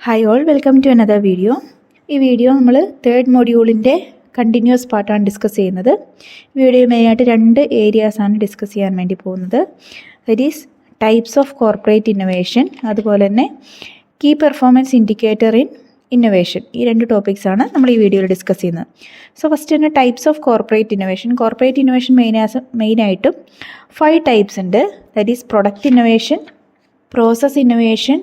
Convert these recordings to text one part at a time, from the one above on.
Hi all, welcome to another video. ഈ video നമ്മൾ third മൊഡ്യൂളിൻ്റെ കണ്ടിന്യൂസ് പാർട്ടാണ് ഡിസ്കസ് ചെയ്യുന്നത്. വീഡിയോ മെയിനായിട്ട് രണ്ട് ഏരിയാസാണ് ഡിസ്കസ് ചെയ്യാൻ വേണ്ടി പോകുന്നത്. That is types of corporate innovation, അതുപോലെ തന്നെ key performance indicator in innovation. ഈ രണ്ട് ടോപ്പിക്സാണ് നമ്മൾ ഈ വീഡിയോയിൽ ഡിസ്കസ് ചെയ്യുന്നത്. സോ ഫസ്റ്റ് തന്നെ types of corporate innovation. Corporate innovation മെയിനായിട്ടും 5 ടൈപ്സ് ഉണ്ട്. That is product innovation, process innovation,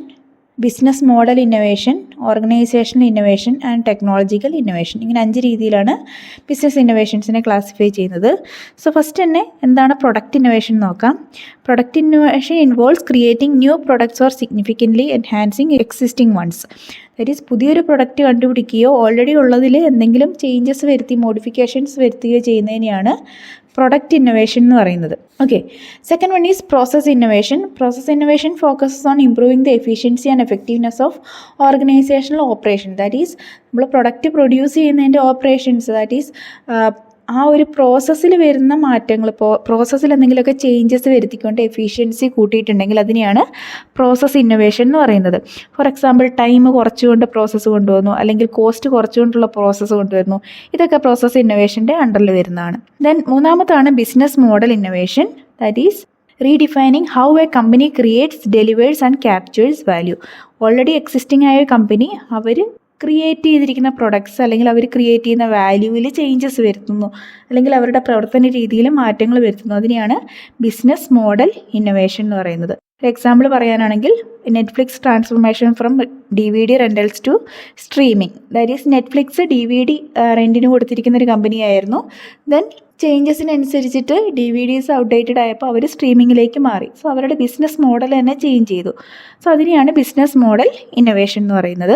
business model innovation, organisational innovation and technological innovation. ഇങ്ങനെ 5 രീതിയിലാണ് ബിസിനസ് ഇന്നൊവേഷൻസിനെ ക്ലാസിഫൈ ചെയ്യുന്നത്. സോ ഫസ്റ്റ് തന്നെ എന്താണ് പ്രൊഡക്റ്റ് ഇന്നൊവേഷൻ നോക്കാം. Product innovation involves creating new products or significantly enhancing existing ones. That is പുതിയൊരു product കണ്ടുപിടിക്കുകയോ already ഉള്ളതിൽ എന്തെങ്കിലും ചേഞ്ചസ് വരുത്തി മോഡിഫിക്കേഷൻസ് വരുത്തുകയോ ചെയ്യുന്നതിനെയാണ് പ്രൊഡക്റ്റ് ഇന്നൊവേഷൻ എന്ന് പറയുന്നത്. Okay, second one is process innovation. Process innovation focuses on improving the efficiency and effectiveness of organisational operation. That is നമ്മൾ product produce ചെയ്യുന്നതിൻ്റെ ഓപ്പറേഷൻസ്, ദാറ്റ് ഈസ് ആ ഒരു പ്രോസസ്സിൽ വരുന്ന മാറ്റങ്ങൾ, പ്രോസസ്സിൽ എന്തെങ്കിലുമൊക്കെ ചേഞ്ചസ് വരുത്തിക്കൊണ്ട് എഫിഷ്യൻസി കൂട്ടിയിട്ടുണ്ടെങ്കിൽ അതിനെയാണ് പ്രോസസ് ഇന്നൊവേഷൻ എന്ന് പറയുന്നത്. ഫോർ എക്സാമ്പിൾ, ടൈം കുറച്ചുകൊണ്ട് പ്രോസസ്സ് കൊണ്ടുവന്നു, അല്ലെങ്കിൽ കോസ്റ്റ് കുറച്ചുകൊണ്ടുള്ള പ്രോസസ്സ് കൊണ്ടുവരുന്നു. ഇതൊക്കെ പ്രോസസ് ഇന്നൊവേഷൻ്റെ അണ്ടറിൽ വരുന്നതാണ്. ദെൻ മൂന്നാമതാണ് business model innovation. That is redefining how a company creates, delivers and captures value. Already existing ആയ കമ്പനി അവർ ക്രിയേറ്റ് ചെയ്തിരിക്കുന്ന പ്രൊഡക്ട്സ് അല്ലെങ്കിൽ അവർ ക്രിയേറ്റ് ചെയ്യുന്ന വാല്യൂവിൽ ചേഞ്ചസ് വരുത്തുന്നു, അല്ലെങ്കിൽ അവരുടെ പ്രവർത്തന രീതിയിൽ മാറ്റങ്ങൾ വരുത്തുന്നു. അതിനെയാണ് ബിസിനസ് മോഡൽ ഇന്നൊവേഷൻ എന്ന് പറയുന്നത്. ഒരു എക്സാമ്പിൾ പറയാനാണെങ്കിൽ Netflix transformation from DVD rentals to streaming. That is Netflix DVD റെൻറ്റിന് കൊടുത്തിരിക്കുന്ന ഒരു കമ്പനിയായിരുന്നു. ദെൻ ചേഞ്ചസിനനുസരിച്ചിട്ട് DVDs ഔട്ട്ഡേറ്റഡ് ആയപ്പോൾ അവർ സ്ട്രീമിങ്ങിലേക്ക് മാറി. സോ അവരുടെ ബിസിനസ് മോഡൽ തന്നെ ചേഞ്ച് ചെയ്തു. സോ അതിനെയാണ് ബിസിനസ് മോഡൽ ഇന്നൊവേഷൻ എന്ന് പറയുന്നത്.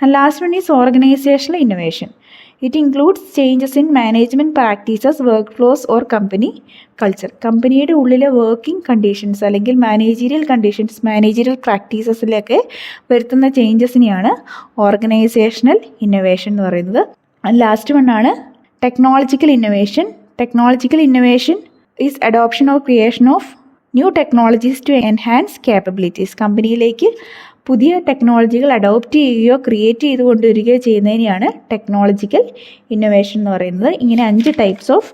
And last one is organisational innovation. It includes changes in management practices, work flows or company culture. കമ്പനിയുടെ ഉള്ളിലെ വർക്കിംഗ് കണ്ടീഷൻസ് അല്ലെങ്കിൽ മാനേജീരിയൽ കണ്ടീഷൻസ്, മാനേജീരിയൽ പ്രാക്ടീസസിലൊക്കെ വരുത്തുന്ന ചേഞ്ചസിനെയാണ് ഓർഗനൈസേഷണൽ ഇന്നൊവേഷൻ എന്ന് പറയുന്നത്. ആൻഡ് ലാസ്റ്റ് വൺ ആണ് technological innovation. Technological innovation is adoption or creation of new technologies to enhance capabilities. കമ്പനിയിലേക്ക് പുതിയ ടെക്നോളജികൾ അഡോപ്റ്റ് ചെയ്യുകയോ ക്രിയേറ്റ് ചെയ്ത് കൊണ്ടുവരികയോ ചെയ്യുന്നതിനെയാണ് ടെക്നോളജിക്കൽ ഇന്നൊവേഷൻ എന്ന് പറയുന്നത്. ഇങ്ങനെ 5 ടൈപ്സ് ഓഫ്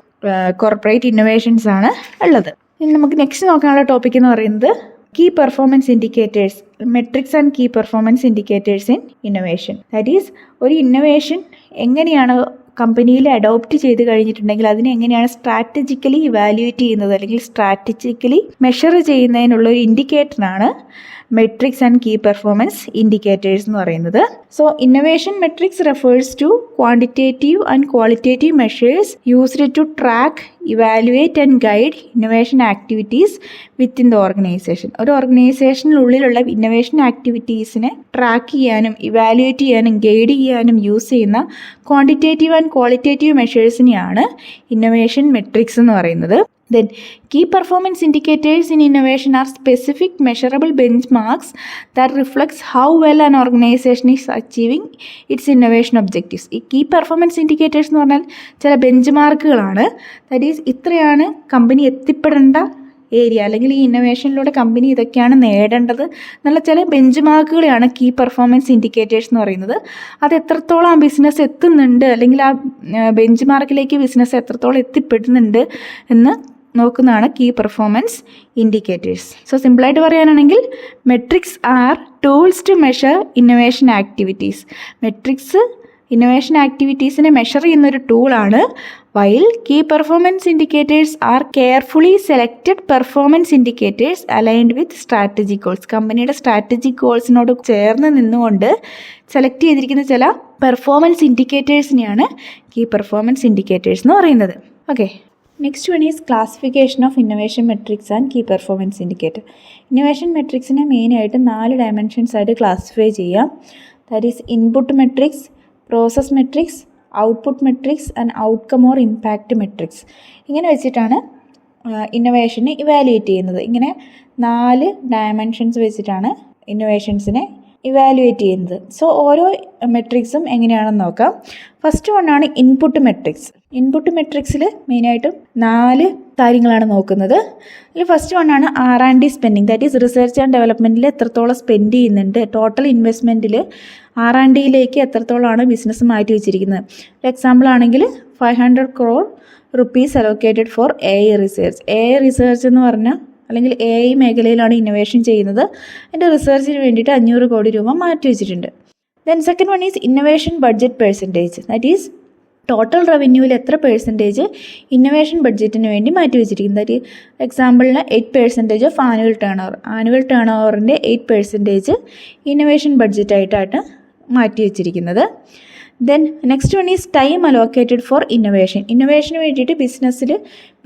കോർപ്പറേറ്റ് ഇന്നൊവേഷൻസ് ആണ് ഉള്ളത്. ഇനി നമുക്ക് നെക്സ്റ്റ് നോക്കാനുള്ള ടോപ്പിക് എന്ന് പറയുന്നത് key performance indicators, metrics and key performance indicators in innovation. That is ഒരു ഇന്നൊവേഷൻ എങ്ങനെയാണ് കമ്പനിയിൽ അഡോപ്റ്റ് ചെയ്ത് കഴിഞ്ഞിട്ടുണ്ടെങ്കിൽ അതിനെ എങ്ങനെയാണ് സ്ട്രാറ്റജിക്കലി ഇവാലുവേറ്റ് ചെയ്യുന്നത് അല്ലെങ്കിൽ സ്ട്രാറ്റജിക്കലി മെഷർ ചെയ്യുന്നതിനുള്ള ഒരു ഇൻഡിക്കേറ്ററാണ് metrics and key performance indicators എന്ന് പറയുന്നത്. So innovation metrics refers to quantitative and qualitative measures used to track, evaluate and guide innovation activities within the organisation. ഒരു ഓർഗനൈസേഷനുള്ളിലുള്ള ഇന്നൊവേഷൻ ആക്ടിവിറ്റീസിനെ ട്രാക്ക് ചെയ്യാനും ഇവാലുവേറ്റ് ചെയ്യാനും ഗൈഡ് ചെയ്യാനും യൂസ് ചെയ്യുന്ന ക്വാണ്ടിറ്റേറ്റീവ് ആൻഡ് ക്വാളിറ്റേറ്റീവ് മെഷേഴ്സിനെയാണ് ഇന്നൊവേഷൻ മെട്രിക്സ് എന്ന് പറയുന്നത്. Then, key performance indicators in innovation are specific measurable benchmarks that reflects how well an organization is achieving its innovation objectives. ഈ key performance indicators എന്ന് പറഞ്ഞാൽ ചില bench മാർക്കുകളാണ്. That is ഇത്രയാണ് company എത്തിപ്പെടേണ്ട area, അല്ലെങ്കിൽ ഈ ഇന്നൊവേഷനിലൂടെ company ഇതൊക്കെയാണ് നേടേണ്ടത് എന്നുള്ള ചില ബെഞ്ച് മാർക്കുകളെയാണ് കീ പെർഫോമൻസ് ഇൻഡിക്കേറ്റേഴ്സ് എന്ന് പറയുന്നത്. അത് എത്രത്തോളം ആ ബിസിനസ് എത്തുന്നുണ്ട്, അല്ലെങ്കിൽ ആ ബെഞ്ച് മാർക്കിലേക്ക് ബിസിനസ് എത്രത്തോളം എത്തിപ്പെടുന്നുണ്ട് എന്ന് നോക്കുന്നതാണ് കീ പെർഫോമൻസ് ഇൻഡിക്കേറ്റേഴ്സ്. സോ സിമ്പിളായിട്ട് പറയാനാണെങ്കിൽ metrics are tools to measure innovation activities. Metrics innovation ആക്ടിവിറ്റീസിനെ മെഷർ ചെയ്യുന്നൊരു ടൂളാണ്. While key performance indicators are carefully selected performance indicators aligned with strategic goals. കമ്പനിയുടെ സ്ട്രാറ്റജിക് ഗോൾസിനോട് ചേർന്ന് നിന്നുകൊണ്ട് സെലക്ട് ചെയ്തിരിക്കുന്ന ചില പെർഫോമൻസ് ഇൻഡിക്കേറ്റേഴ്സിനെയാണ് കീ പെർഫോമൻസ് ഇൻഡിക്കേറ്റേഴ്സ് എന്ന് പറയുന്നത്. Okay, next one is classification of innovation metrics and key performance indicator. Innovation മെട്രിക്സിനെ മെയിനായിട്ട് 4 ഡയമെൻഷൻസ് ആയിട്ട് ക്ലാസിഫൈ ചെയ്യാം. That is input metrics, process matrix, output metrics and outcome or impact matrix. ഇങ്ങനെ വെച്ചിട്ടാണ് ഇന്നൊവേഷനെ evaluate ചെയ്യുന്നത്. ഇങ്ങനെ 4 ഡയമെൻഷൻസ് വെച്ചിട്ടാണ് ഇന്നൊവേഷൻസിനെ ഇവാലുവേറ്റ് ചെയ്യുന്നത്. സോ ഓരോ മെട്രിക്സും എങ്ങനെയാണെന്ന് നോക്കാം. ഫസ്റ്റ് വണ്ണാണ് ഇൻപുട്ട് മെട്രിക്സ്. ഇൻപുട്ട് മെട്രിക്സിൽ മെയിനായിട്ടും 4 കാര്യങ്ങളാണ് നോക്കുന്നത്. അതിൽ ഫസ്റ്റ് വണ്ണാണ് R&D spending, that is research and ഡെവലപ്മെൻറ്റിൽ എത്രത്തോളം സ്പെൻഡ് ചെയ്യുന്നുണ്ട്, ടോട്ടൽ ഇൻവെസ്റ്റ്മെൻറ്റിൽ R&Dയിലേക്ക് എത്രത്തോളമാണ് ബിസിനസ് മാറ്റി വെച്ചിരിക്കുന്നത്. ഒരു എക്സാമ്പിൾ ആണെങ്കിൽ 500 crore rupees allocated four AI research. AI research എന്ന് പറഞ്ഞാൽ അല്ലെങ്കിൽ AI മേഖലയിലാണ് ഇന്നോവേഷൻ ചെയ്യുന്നത്. അതിൻ്റെ റിസർച്ചിന് വേണ്ടിയിട്ട് 500 കോടി രൂപ മാറ്റി വെച്ചിട്ടുണ്ട്. Then second one is innovation budget percentage, that is total റവന്യൂവിൽ എത്ര പെർസെൻറ്റേജ് ഇന്നോവേഷൻ ബഡ്ജറ്റിന് വേണ്ടി മാറ്റി വെച്ചിരിക്കുന്നത്. ദാറ്റ് എക്സാമ്പിളിന് 8% ഓഫ് ആനുവൽ ടേൺ ഓവറിൻ്റെ 8% ഇന്നോവേഷൻ ബഡ്ജറ്റായിട്ടാണ് മാറ്റി വെച്ചിരിക്കുന്നത്. Then next one is time allocated for ഇന്നോവേഷന് വേണ്ടിയിട്ട്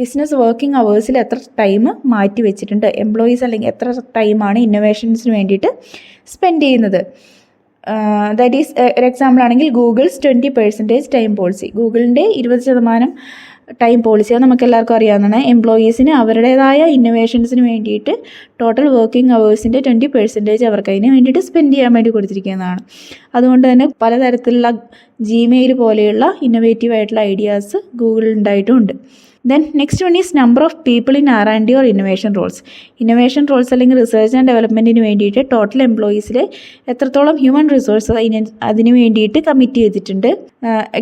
ബിസിനസ് വർക്കിംഗ് അവേഴ്സിൽ എത്ര ടൈം മാറ്റി വെച്ചിട്ടുണ്ട്, എംപ്ലോയീസ് അല്ലെങ്കിൽ എത്ര ടൈമാണ് ഇന്നോവേഷൻസിന് വേണ്ടിയിട്ട് സ്പെൻഡ് ചെയ്യുന്നത്. ദാറ്റ് ഈസ് ഒരു എക്സാമ്പിൾ ആണെങ്കിൽ ഗൂഗിൾസ് 20% ടൈം പോളിസി, ഗൂഗിളിൻ്റെ 20% ടൈം പോളിസി, അത് നമുക്ക് എല്ലാവർക്കും അറിയാവുന്നതാണ്. എംപ്ലോയീസിന് അവരുടേതായ ഇന്നോവേഷൻസിന് വേണ്ടിയിട്ട് ടോട്ടൽ വർക്കിംഗ് അവേഴ്സിൻ്റെ 20% അവർക്ക് അതിന് വേണ്ടിയിട്ട് സ്പെൻഡ് ചെയ്യാൻ വേണ്ടി കൊടുത്തിരിക്കുന്നതാണ്. അതുകൊണ്ട് തന്നെ പലതരത്തിലുള്ള Gmail പോലെയുള്ള ഇന്നോവേറ്റീവ് ആയിട്ടുള്ള ഐഡിയാസ് ഗൂഗിളിൽ ഉണ്ടായിട്ടുമുണ്ട്. Then next one is number of people in R&D or innovation roles. Innovation roles അല്ലെങ്കിൽ റിസർച്ച് ആൻഡ് ഡെവലപ്മെൻറ്റിന് വേണ്ടിയിട്ട് ടോട്ടൽ എംപ്ലോയീസിൽ എത്രത്തോളം ഹ്യൂമൻ റിസോഴ്സ് അതിന് വേണ്ടിയിട്ട് കമ്മിറ്റ് ചെയ്തിട്ടുണ്ട്.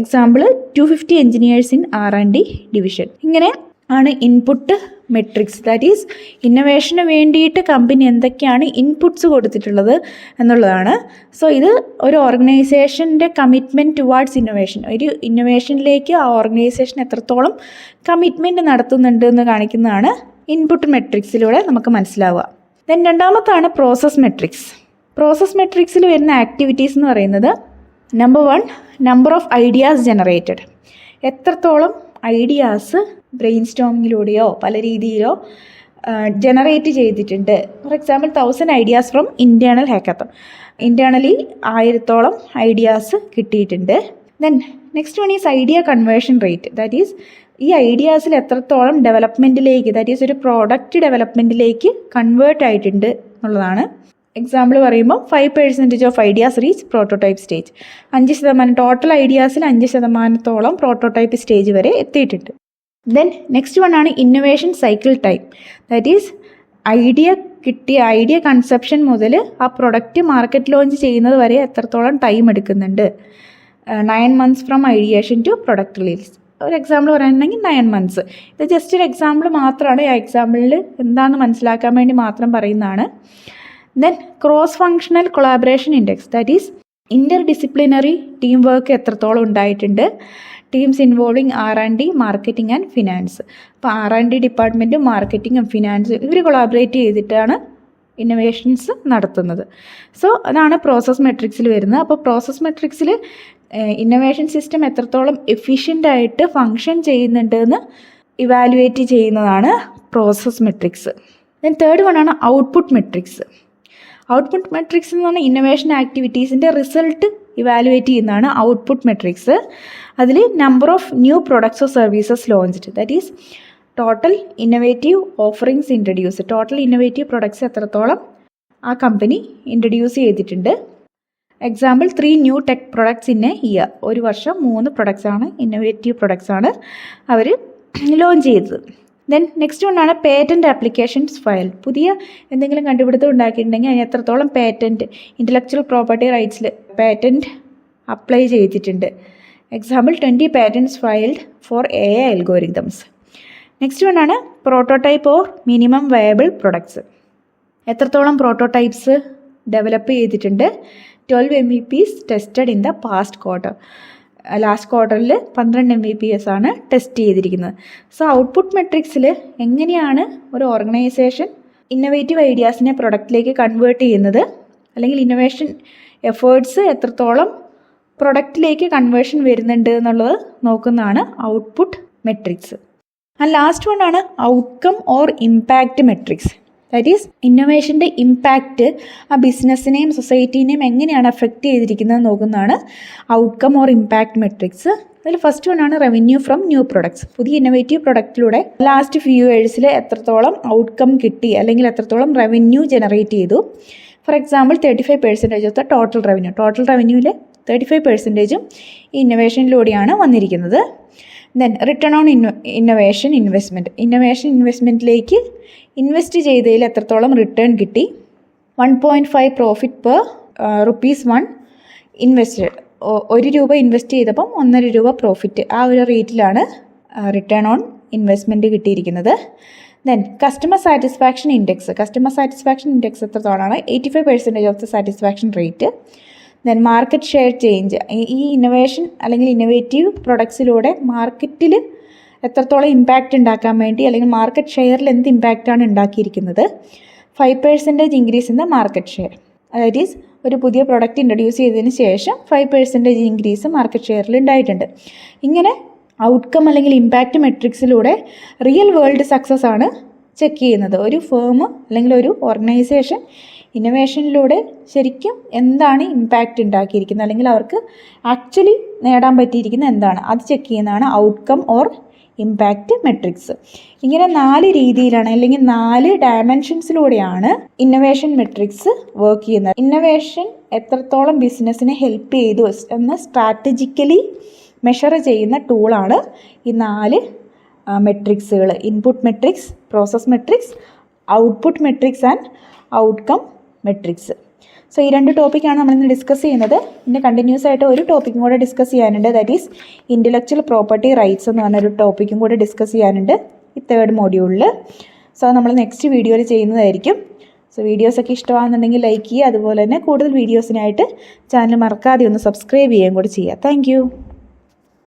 Example 250 engineers in R&D division. ഇങ്ങനെ ആണ് ഇൻപുട്ട് മെട്രിക്സ്, ദാറ്റ് ഈസ് ഇന്നോവേഷന് വേണ്ടിയിട്ട് കമ്പനി എന്തൊക്കെയാണ് ഇൻപുട്സ് കൊടുത്തിട്ടുള്ളത് എന്നുള്ളതാണ്. സോ ഇത് ഒരു ഓർഗനൈസേഷൻ്റെ കമ്മിറ്റ്മെൻറ്റ് ടുവാർഡ്സ് ഇന്നോവേഷൻ, ഒരു ഇന്നോവേഷനിലേക്ക് ആ ഓർഗനൈസേഷൻ എത്രത്തോളം കമ്മിറ്റ്മെൻറ്റ് നടത്തുന്നുണ്ട് എന്ന് കാണിക്കുന്നതാണ് ഇൻപുട്ട് മെട്രിക്സിലൂടെ നമുക്ക് മനസ്സിലാവുക. ദെൻ രണ്ടാമത്താണ് പ്രോസസ് മെട്രിക്സ്. പ്രോസസ് മെട്രിക്സിൽ വരുന്ന ആക്ടിവിറ്റീസ് എന്ന് പറയുന്നത് number 1 number of ideas generated, എത്രത്തോളം ഐഡിയാസ് ബ്രെയിൻ സ്റ്റോമിങ്ങിലൂടെയോ പല രീതിയിലോ ജനറേറ്റ് ചെയ്തിട്ടുണ്ട്. For example 1000 ideas from internal hackathon, internally 1000-ഓളം ഐഡിയാസ് കിട്ടിയിട്ടുണ്ട്. Then next one is idea conversion rate, that is ഈ ഐഡിയാസിൽ എത്രത്തോളം ഡെവലപ്മെൻറ്റിലേക്ക്, ദാറ്റ് ഈസ് ഒരു പ്രോഡക്റ്റ് ഡെവലപ്മെൻറ്റിലേക്ക് കൺവേർട്ട് ആയിട്ടുണ്ട് എന്നുള്ളതാണ്. എക്സാമ്പിൾ പറയുമ്പോൾ 5% of ideas reach prototype stage, 5% total ഐഡിയാസിൽ 5%-ഓളം prototype stage വരെ എത്തിയിട്ടുണ്ട്. ദെൻ നെക്സ്റ്റ് വൺ ആണ് innovation cycle time, that is idea conception മുതൽ ആ പ്രൊഡക്റ്റ് മാർക്കറ്റ് ലോഞ്ച് ചെയ്യുന്നത് വരെ എത്രത്തോളം ടൈം എടുക്കുന്നുണ്ട്. 9 months from ideation to product release. ഒരു എക്സാമ്പിൾ പറയുകയാണെങ്കിൽ 9 months. ഇത് ജസ്റ്റ് ഒരു എക്സാമ്പിൾ മാത്രമാണ്, ആ എക്സാമ്പിളിൽ എന്താണെന്ന് മനസ്സിലാക്കാൻ വേണ്ടി മാത്രം പറയുന്നതാണ്. Then cross functional collaboration index, that is inter disciplinary team work എത്രത്തോളം ഉണ്ടായിട്ടുണ്ട്. Teams involving R&D, marketing and finance. അപ്പോൾ R&D ഡിപ്പാർട്ട്മെൻറ്റും മാർക്കറ്റിങ്ങും ഫിനാൻസും ഇവർ കൊളാബറേറ്റ് ചെയ്തിട്ടാണ് ഇന്നോവേഷൻസ് നടത്തുന്നത്. സോ അതാണ് പ്രോസസ് മെട്രിക്സിൽ വരുന്നത്. അപ്പോൾ പ്രോസസ് മെട്രിക്സിൽ ഇന്നോവേഷൻ സിസ്റ്റം എത്രത്തോളം എഫിഷ്യൻ്റായിട്ട് ഫങ്ഷൻ ചെയ്യുന്നുണ്ട് എന്ന് ഇവാലുവേറ്റ് ചെയ്യുന്നതാണ് process metrics. Then third one ആണ് ഔട്ട്പുട്ട് മെട്രിക്സ്. ഔട്ട്പുട്ട് മെട്രിക്സ് എന്ന് പറഞ്ഞാൽ ഇന്നോവേഷൻ ആക്ടിവിറ്റീസിൻ്റെ റിസൾട്ട് ഇവാലുവേറ്റ് ചെയ്യുന്നതാണ് ഔട്ട്പുട്ട് മെട്രിക്സ്. അതിൽ number of new products or services launched, that is total innovative offerings introduce, total innovative products എത്രത്തോളം ആ company introduce ചെയ്തിട്ടുണ്ട്. Example 3 new tech products in a year, ഒരു വർഷം 3 പ്രൊഡക്ട്സ് ആണ്, innovative products ആണ് അവർ ലോഞ്ച് ചെയ്തത്. ദെൻ നെക്സ്റ്റ് വണ്ണാണ് പേറ്റൻറ്റ് ആപ്ലിക്കേഷൻസ് ഫയൽ. പുതിയ എന്തെങ്കിലും കണ്ടുപിടുത്തം ഉണ്ടാക്കിയിട്ടുണ്ടെങ്കിൽ അതിന് എത്രത്തോളം പേറ്റൻറ്റ്, ഇൻ്റലക്ച്വൽ പ്രോപ്പർട്ടി റൈറ്റ്സിൽ പേറ്റൻറ്റ് അപ്ലൈ ചെയ്തിട്ടുണ്ട്. Example 20 patents filed for AI algorithms. Next വണ്ണാണ് prototype or minimum viable products. എത്രത്തോളം പ്രോട്ടോടൈപ്സ് ഡെവലപ്പ് ചെയ്തിട്ടുണ്ട്. 12 MVPs tested in the past quarter. Last ക്വാർട്ടറിൽ 12 MVPs ആണ് ടെസ്റ്റ് ചെയ്തിരിക്കുന്നത്. സോ ഔട്ട്പുട്ട് മെട്രിക്സിൽ എങ്ങനെയാണ് ഒരു ഓർഗനൈസേഷൻ ഇന്നോവേറ്റീവ് ഐഡിയാസിനെ പ്രൊഡക്റ്റിലേക്ക് കൺവേർട്ട് ചെയ്യുന്നത്, അല്ലെങ്കിൽ ഇന്നോവേഷൻ എഫേർട്സ് എത്രത്തോളം പ്രൊഡക്റ്റിലേക്ക് കൺവേർഷൻ വരുന്നുണ്ട് എന്നുള്ളത് നോക്കുന്നതാണ് output metrics. And last one ആണ് outcome or impact metrics. That is ഇന്നോവേഷൻ്റെ ഇമ്പാക്റ്റ് ആ ബിസിനസ്സിനെയും സൊസൈറ്റീനെയും എങ്ങനെയാണ് അഫക്റ്റ് ചെയ്തിരിക്കുന്നത് നോക്കുന്നതാണ് ഔട്ട്കം ഓർ ഇമ്പാക്റ്റ് മെട്രിക്സ്. അതിൽ ഫസ്റ്റ് വൺ ആണ് റവന്യൂ ഫ്രം ന്യൂ പ്രൊഡക്ട്സ്. പുതിയ ഇന്നോവേറ്റീവ് പ്രൊഡക്റ്റിലൂടെ ലാസ്റ്റ് ഫ്യൂ ഇയേഴ്സിൽ എത്രത്തോളം ഔട്ട്കം കിട്ടി, അല്ലെങ്കിൽ എത്രത്തോളം റവന്യൂ ജനറേറ്റ് ചെയ്തു. For example 35% of the total റവന്യൂവിൽ 35% ഈ ഇന്നോവേഷനിലൂടെയാണ് വന്നിരിക്കുന്നത്. ദെൻ റിട്ടേൺ ഓൺ ഇന്നൊവേഷൻ ഇൻവെസ്റ്റ്മെൻറ്റിലേക്ക് ഇൻവെസ്റ്റ് ചെയ്തതിൽ എത്രത്തോളം റിട്ടേൺ കിട്ടി. 1.5 പ്രോഫിറ്റ് പെർ ₹1 ഇൻവെസ്റ്റഡ്. 1 രൂപ ഇൻവെസ്റ്റ് ചെയ്തപ്പം 1.5 രൂപ പ്രോഫിറ്റ്, ആ ഒരു റേറ്റിലാണ് റിട്ടേൺ ഓൺ ഇൻവെസ്റ്റ്മെൻറ്റ് കിട്ടിയിരിക്കുന്നത്. ദെൻ കസ്റ്റമർ സാറ്റിസ്ഫാക്ഷൻ ഇൻഡെക്സ് എത്രത്തോളമാണ്? 85% of the satisfaction rate. Then market share change, ഈ ഇന്നൊവേഷൻ അല്ലെങ്കിൽ ഇന്നൊവേറ്റീവ് പ്രൊഡക്ട്സിലൂടെ മാർക്കറ്റിൽ എത്രത്തോളം ഇമ്പാക്റ്റ് ഉണ്ടാക്കാൻ വേണ്ടി അല്ലെങ്കിൽ മാർക്കറ്റ് ഷെയറിൽ എന്ത് ഇമ്പാക്റ്റാണ് ഉണ്ടാക്കിയിരിക്കുന്നത്. 5% increase in the market share, that is ഒരു പുതിയ പ്രൊഡക്റ്റ് ഇൻട്രൊഡ്യൂസ് ചെയ്തതിന് ശേഷം 5% ഇൻക്രീസ് മാർക്കറ്റ് ഷെയറിൽ ഉണ്ടായിട്ടുണ്ട്. ഇങ്ങനെ ഔട്ട്കം അല്ലെങ്കിൽ ഇമ്പാക്റ്റ് മെട്രിക്സിലൂടെ റിയൽ വേൾഡ് സക്സസ് ആണ് ചെക്ക് ചെയ്യുന്നത്. ഒരു ഫേം അല്ലെങ്കിൽ ഒരു ഓർഗനൈസേഷൻ ഇന്നൊവേഷനിലൂടെ ശരിക്കും എന്താണ് ഇമ്പാക്റ്റ് ഉണ്ടാക്കിയിരിക്കുന്നത് അല്ലെങ്കിൽ അവർക്ക് ആക്ച്വലി നേടാൻ പറ്റിയിരിക്കുന്നത് എന്താണ്, അത് ചെക്ക് ചെയ്യുന്നതാണ് ഔട്ട്കം ഓർ ഇമ്പാക്റ്റ് മെട്രിക്സ്. ഇങ്ങനെ 4 രീതിയിലാണ് അല്ലെങ്കിൽ 4 ഡയമെൻഷൻസിലൂടെയാണ് ഇന്നൊവേഷൻ മെട്രിക്സ് വർക്ക് ചെയ്യുന്നത്. ഇന്നൊവേഷൻ എത്രത്തോളം ബിസിനസ്സിനെ ഹെൽപ്പ് ചെയ്തു എന്ന് സ്ട്രാറ്റജിക്കലി മെഷർ ചെയ്യുന്ന ടൂളാണ് ഈ 4 മെട്രിക്സുകൾ. Input metrics, process matrix, output metrics and outcome matrix. So ഈ 2 ടോപ്പിക്കാണ് നമ്മളിന്ന് ഡിസ്കസ് ചെയ്യുന്നത്. പിന്നെ കണ്ടിന്യൂസ് ആയിട്ട് ഒരു ടോപ്പിക്കും കൂടെ ഡിസ്കസ് ചെയ്യാനുണ്ട്, that is intellectual property rights എന്ന് പറഞ്ഞൊരു ടോപ്പിക്കും കൂടെ ഡിസ്കസ് ചെയ്യാനുണ്ട് ഈ 3rd മോഡ്യൂളിൽ. സോ നമ്മൾ നെക്സ്റ്റ് വീഡിയോയിൽ ചെയ്യുന്നതായിരിക്കും. സോ വീഡിയോസൊക്കെ ഇഷ്ടമാണെന്നുണ്ടെങ്കിൽ ലൈക്ക് ചെയ്യുക, അതുപോലെ തന്നെ കൂടുതൽ വീഡിയോസിനായിട്ട് ചാനൽ മറക്കാതെ ഒന്ന് സബ്സ്ക്രൈബ് ചെയ്യുകയും കൂടി ചെയ്യുക. താങ്ക്